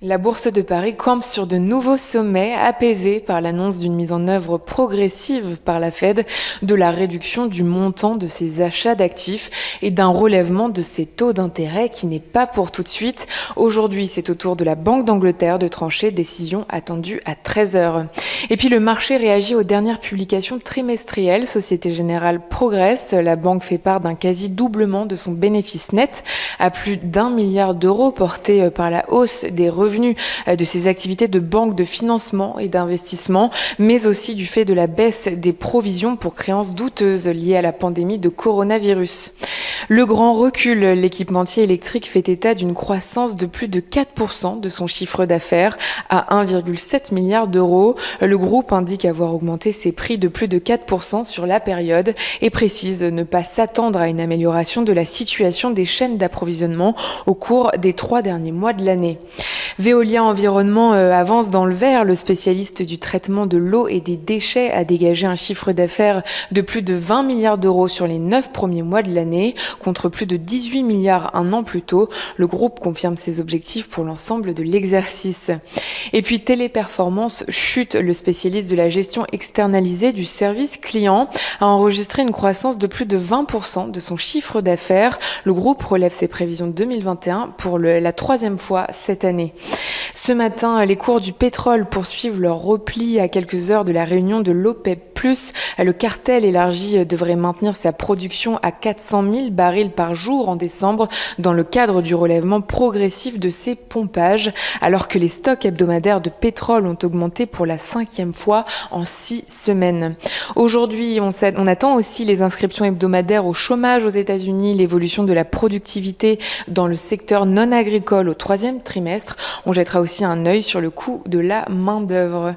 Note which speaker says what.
Speaker 1: La Bourse de Paris campe sur de nouveaux sommets, apaisés par l'annonce d'une mise en œuvre progressive par la Fed de la réduction du montant de ses achats d'actifs et d'un relèvement de ses taux d'intérêt qui n'est pas pour tout de suite. Aujourd'hui, c'est au tour de la Banque d'Angleterre de trancher, décision attendue à 13 heures. Et puis le marché réagit aux dernières publications trimestrielles. Société Générale progresse. La banque fait part d'un quasi-doublement de son bénéfice net à plus d'1 milliard d'euros porté par la hausse des revenus de ses activités de banque de financement et d'investissement, mais aussi du fait de la baisse des provisions pour créances douteuses liées à la pandémie de coronavirus. Le grand recul, l'équipementier électrique fait état d'une croissance de plus de 4% de son chiffre d'affaires à 1,7 milliard d'euros. Le groupe indique avoir augmenté ses prix de plus de 4% sur la période et précise ne pas s'attendre à une amélioration de la situation des chaînes d'approvisionnement au cours des 3 derniers mois de l'année. Veolia Environnement avance dans le vert. Le spécialiste du traitement de l'eau et des déchets a dégagé un chiffre d'affaires de plus de 20 milliards d'euros sur les 9 premiers mois de l'année, contre plus de 18 milliards un an plus tôt. Le groupe confirme ses objectifs pour l'ensemble de l'exercice. Et puis Téléperformance chute. Le spécialiste de la gestion externalisée du service client a enregistré une croissance de plus de 20% de son chiffre d'affaires. Le groupe relève ses prévisions 2021 pour la 3e fois cette année. Ce matin, les cours du pétrole poursuivent leur repli à quelques heures de la réunion de l'OPEP+. Le cartel élargi devrait maintenir sa production à 400 000 barils par jour en décembre dans le cadre du relèvement progressif de ses pompages, alors que les stocks hebdomadaires de pétrole ont augmenté pour la 5e fois en 6 semaines. Aujourd'hui, on attend aussi les inscriptions hebdomadaires au chômage aux États-Unis, l'évolution de la productivité dans le secteur non agricole au 3e trimestre. On jettera aussi un œil sur le coût de la main-d'œuvre.